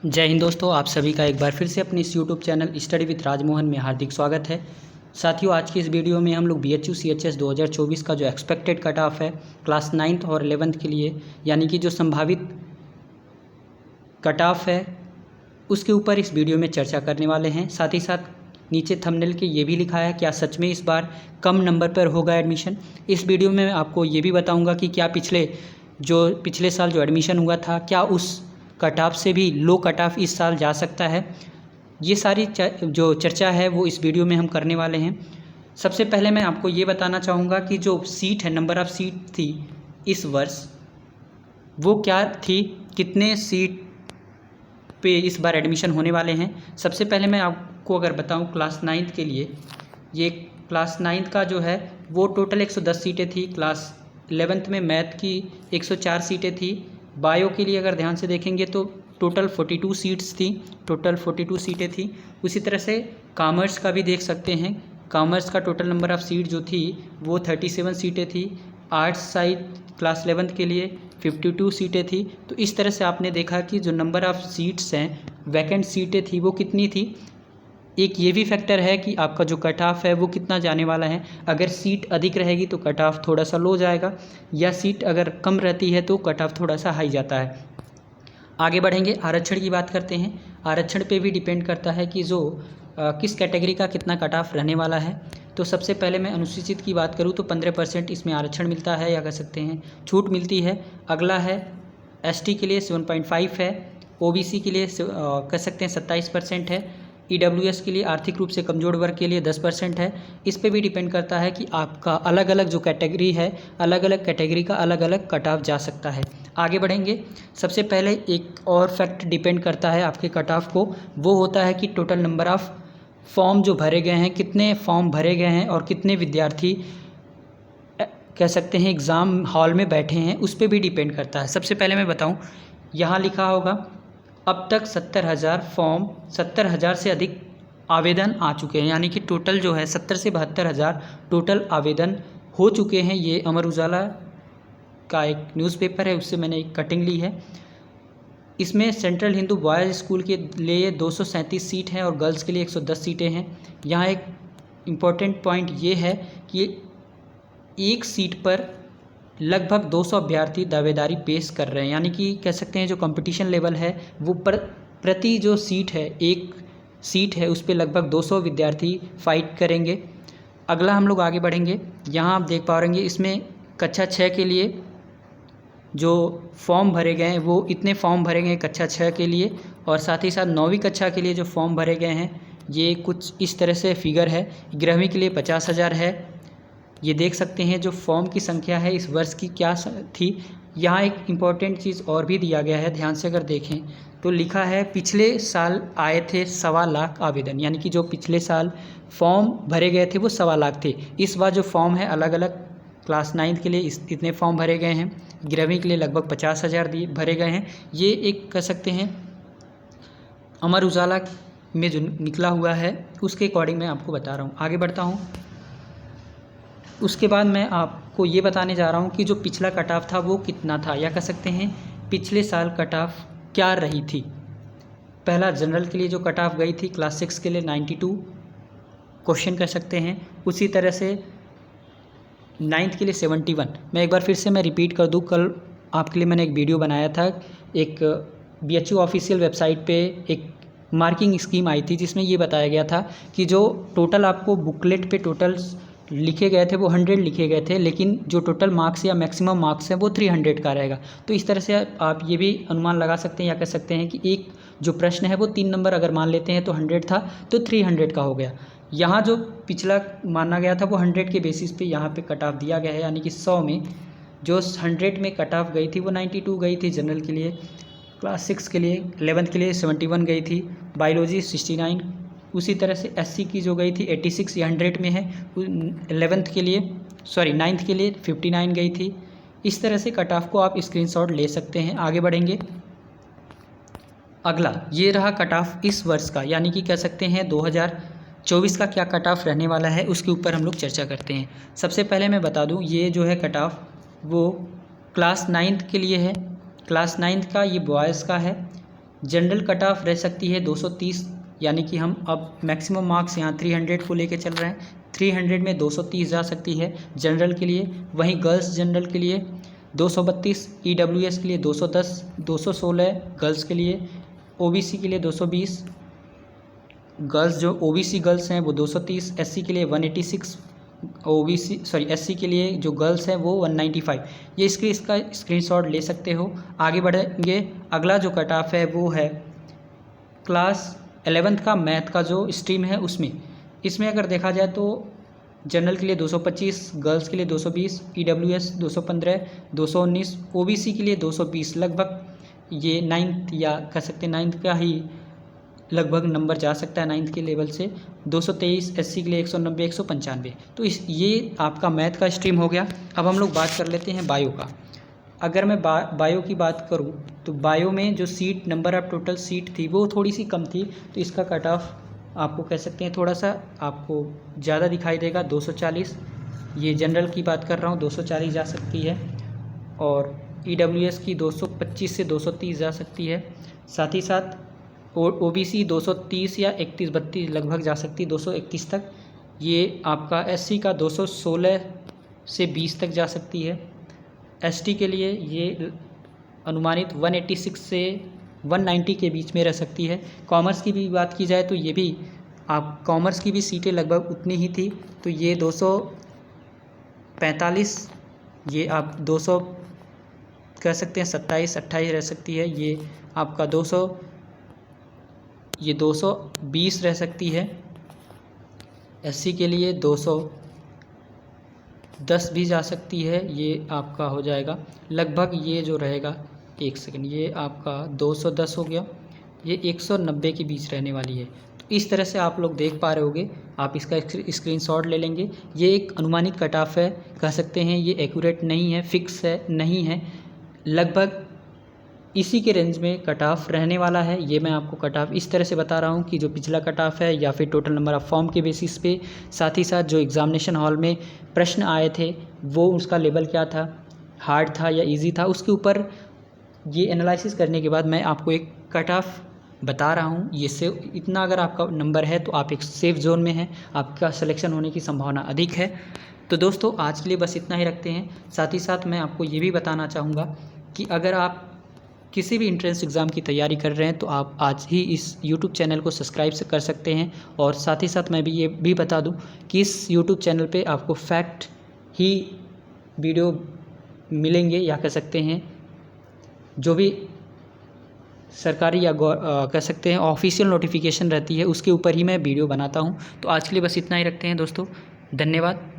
जय हिंद दोस्तों, आप सभी का एक बार फिर से अपने इस YouTube channel study with Rajmohan में हार्दिक स्वागत है। साथियों, आज की इस वीडियो में हम लोग BHU CHS 2024 का जो एक्सपेक्टेड कट ऑफ है क्लास 9th और 11th के लिए, यानी कि जो संभावित कट ऑफ है उसके ऊपर इस वीडियो में चर्चा करने वाले हैं। साथ ही साथ नीचे थंबनेल के ये भी लिखा है, क्या सच में इस बार कम नंबर पर होगा एडमिशन। इस वीडियो में मैं आपको ये भी बताऊँगा कि क्या पिछले साल जो एडमिशन हुआ था, क्या उस कट ऑफ से भी लो कट ऑफ इस साल जा सकता है। ये सारी जो चर्चा है वो इस वीडियो में हम करने वाले हैं। सबसे पहले मैं आपको ये बताना चाहूँगा कि जो सीट है, नंबर ऑफ़ सीट थी इस वर्ष, वो क्या थी, कितने सीट पे इस बार एडमिशन होने वाले हैं। सबसे पहले मैं आपको अगर बताऊँ क्लास 9th के लिए, ये क्लास 9th का जो है वो टोटल 110 सीटें थी। क्लास 11th में मैथ की 104 सीटें थी। बायो के लिए अगर ध्यान से देखेंगे तो टोटल 42 सीट्स थी, टोटल 42 सीटें थी। उसी तरह से कॉमर्स का भी देख सकते हैं, कॉमर्स का टोटल नंबर ऑफ़ सीट जो थी वो 37 सीटें थी। आर्ट्स साइड क्लास 11th के लिए 52 सीटें थी। तो इस तरह से आपने देखा कि जो नंबर ऑफ़ सीट्स हैं, वैकेंट सीटें थी, वो कितनी थी। एक ये भी फैक्टर है कि आपका जो कट ऑफ है वो कितना जाने वाला है। अगर सीट अधिक रहेगी तो कट ऑफ थोड़ा सा लो जाएगा, या सीट अगर कम रहती है तो कट ऑफ थोड़ा सा हाई जाता है। आगे बढ़ेंगे, आरक्षण की बात करते हैं। आरक्षण पे भी डिपेंड करता है कि जो किस कैटेगरी का कितना कट ऑफ रहने वाला है। तो सबसे पहले मैं अनुसूचित की बात करूँ तो 15% इसमें आरक्षण मिलता है, या कह सकते हैं छूट मिलती है। अगला है ST के लिए 7.5 है, OBC के लिए कह सकते हैं 27% है, EWS के लिए आर्थिक रूप से कमज़ोर वर्ग के लिए 10% है। इस पे भी डिपेंड करता है कि आपका अलग अलग जो कैटेगरी है, अलग अलग कैटेगरी का अलग अलग कट ऑफ जा सकता है। आगे बढ़ेंगे, सबसे पहले एक और फैक्ट डिपेंड करता है आपके कट ऑफ को, वो होता है कि टोटल नंबर ऑफ़ फॉर्म जो भरे गए हैं, कितने फॉर्म भरे गए हैं और कितने विद्यार्थी कह सकते हैं एग्ज़ाम हॉल में बैठे हैं, उस पर भी डिपेंड करता है। सबसे पहले मैं बताऊँ, यहाँ लिखा होगा अब तक 70,000 से अधिक आवेदन आ चुके हैं, यानी कि टोटल जो है 70 से 72,000 टोटल आवेदन हो चुके हैं। ये अमर उजाला का एक न्यूज़पेपर है, उससे मैंने एक कटिंग ली है। इसमें सेंट्रल हिंदू बॉयज़ स्कूल के लिए 237 सीट हैं और गर्ल्स के लिए 110 सीटें हैं। यहाँ एक इम्पॉर्टेंट पॉइंट ये है कि एक सीट पर लगभग 200 अभ्यर्थी दावेदारी पेश कर रहे हैं, यानी कि कह सकते हैं जो कंपटीशन लेवल है वो प्रति जो सीट है, एक सीट है उस पर लगभग 200 विद्यार्थी फाइट करेंगे। अगला हम लोग आगे बढ़ेंगे, यहाँ आप देख पाएंगे इसमें कक्षा 6 के लिए जो फॉर्म भरे गए हैं वो इतने फॉर्म भरे गए हैं कक्षा 6 के लिए, और साथ ही साथ 9वीं कक्षा के लिए जो फॉर्म भरे गए हैं ये कुछ इस तरह से फिगर है। 11वीं के लिए 50,000 है। ये देख सकते हैं जो फॉर्म की संख्या है इस वर्ष की क्या थी। यहाँ एक इम्पॉर्टेंट चीज़ और भी दिया गया है, ध्यान से अगर देखें तो लिखा है पिछले साल आए थे 1.25 लाख आवेदन, यानी कि जो पिछले साल फॉर्म भरे गए थे वो 1.25 लाख थे। इस बार जो फॉर्म है अलग अलग क्लास 9th के लिए इतने फॉर्म भरे गए हैं, 11वीं के लिए लगभग 50,000 भरे गए हैं। ये एक कह सकते हैं अमर उजाला में जो निकला हुआ है उसके अकॉर्डिंग मैं आपको बता रहा हूँ। आगे बढ़ता हूँ, उसके बाद मैं आपको ये बताने जा रहा हूँ कि जो पिछला कट ऑफ था वो कितना था, या कह सकते हैं पिछले साल कट ऑफ क्या रही थी। पहला जनरल के लिए जो कट ऑफ गई थी क्लास 6 के लिए 92 क्वेश्चन कर सकते हैं। उसी तरह से 9th के लिए 71। मैं एक बार फिर से मैं रिपीट कर दूँ, कल आपके लिए मैंने एक वीडियो बनाया था, एक BHU ऑफिशियल वेबसाइट पे एक मार्किंग स्कीम आई थी जिसमें ये बताया गया था कि जो टोटल आपको बुकलेट पे टोटल लिखे गए थे वो 100 लिखे गए थे, लेकिन जो टोटल मार्क्स या मैक्सिमम मार्क्स हैं वो 300 का रहेगा। तो इस तरह से आप ये भी अनुमान लगा सकते हैं या कह सकते हैं कि एक जो प्रश्न है वो 3 नंबर अगर मान लेते हैं तो 100 था तो 300 का हो गया। यहाँ जो पिछला माना गया था वो 100 के बेसिस पे यहाँ पे कट ऑफ दिया गया है, यानी कि 100 में जो 100 में कट ऑफ गई थी वो 92 गई थी जनरल के लिए, क्लास 6 के लिए 11th के लिए 71 गई थी, बायोलॉजी 69, उसी तरह से SC की जो गई थी 86 या 100 में है, 9th के लिए 59 गई थी। इस तरह से कट ऑफ को आप स्क्रीनशॉट ले सकते हैं। आगे बढ़ेंगे, अगला ये रहा कट ऑफ इस वर्ष का, यानी कि कह सकते हैं 2024 का क्या कट ऑफ रहने वाला है उसके ऊपर हम लोग चर्चा करते हैं। सबसे पहले मैं बता दूं, ये जो है कट ऑफ वो क्लास 9th के लिए है। क्लास 9th का ये बॉयज़ का है, जनरल कट ऑफ रह सकती है 230, यानी कि हम अब मैक्सिमम मार्क्स यहाँ 300 को लेके चल रहे हैं। 300 में 230 जा सकती है जनरल के लिए। वहीं गर्ल्स जनरल के लिए 232, EWS के लिए 210, 216 गर्ल्स के लिए, OBC के लिए 220, गर्ल्स जो OBC गर्ल्स हैं वो 230, SC के लिए 186, SC के लिए जो गर्ल्स हैं वो 195। ये इसका स्क्रीनशॉट ले सकते हो। आगे बढ़ेंगे, अगला जो कट ऑफ है वो है क्लास 11th का मैथ का जो स्ट्रीम है उसमें। इसमें अगर देखा जाए तो जनरल के लिए 225, गर्ल्स के लिए 220, EWS 215, 219, OBC के लिए 220। लगभग ये 9th या कह सकते हैं 9th का ही लगभग नंबर जा सकता है 9th के लेवल से। 223, SC के लिए 190, 195। तो ये आपका मैथ का स्ट्रीम हो गया। अब हम लोग बात कर लेते हैं बायो का। अगर मैं बायो की बात करूं तो बायो में जो seat number of total seat थी वो थोड़ी सी कम थी, तो इसका कट ऑफ आपको कह सकते हैं थोड़ा सा आपको ज़्यादा दिखाई देगा, 240। ये जनरल की बात कर रहा हूँ, 240 जा सकती है। और EWS की 225 से 230 जा सकती है। साथ ही साथ OBC 230 या 31-32 लगभग जा सकती है, 231 तक। ये आपका SC का 216 से 20 तक जा सकती है। ST के लिए ये अनुमानित 186 से 190 के बीच में रह सकती है। कॉमर्स की भी बात की जाए तो ये भी आप कॉमर्स की भी सीटें लगभग उतनी ही थी, तो ये 245, ये आप 200 कह सकते हैं 27-28 रह सकती है। ये आपका 220 रह सकती है। SC के लिए 210 भी जा सकती है। ये आपका हो जाएगा लगभग, ये जो रहेगा, एक सेकंड, ये आपका 210 हो गया, ये 190 के बीच रहने वाली है। तो इस तरह से आप लोग देख पा रहे होगे, आप इसका स्क्रीनशॉट ले लेंगे। ये एक अनुमानित कट ऑफ है, कह सकते हैं ये एक्यूरेट नहीं है, फिक्स है नहीं है, लगभग इसी के रेंज में कट ऑफ रहने वाला है। ये मैं आपको कट ऑफ इस तरह से बता रहा हूँ कि जो पिछला कट ऑफ है या फिर टोटल नंबर ऑफ फॉर्म के बेसिस पे, साथ ही साथ जो एग्ज़ामिनेशन हॉल में प्रश्न आए थे वो उसका लेवल क्या था, हार्ड था या इजी था, उसके ऊपर ये एनालिसिस करने के बाद मैं आपको एक कट ऑफ बता रहा हूँ। ये से इतना अगर आपका नंबर है तो आप एक सेफ जोन में हैं, आपका सिलेक्शन होने की संभावना अधिक है। तो दोस्तों आज के लिए बस इतना ही रखते हैं। साथ ही साथ मैं आपको ये भी बताना चाहूँगा कि अगर आप किसी भी एंट्रेंस एग्ज़ाम की तैयारी कर रहे हैं तो आप आज ही इस YouTube चैनल को सब्सक्राइब कर सकते हैं। और साथ ही साथ मैं भी ये भी बता दूं कि इस YouTube चैनल पे आपको फैक्ट ही वीडियो मिलेंगे, या कह सकते हैं जो भी सरकारी या कह सकते हैं ऑफिशियल नोटिफिकेशन रहती है उसके ऊपर ही मैं वीडियो बनाता हूं। तो आज के लिए बस इतना ही रखते हैं दोस्तों, धन्यवाद।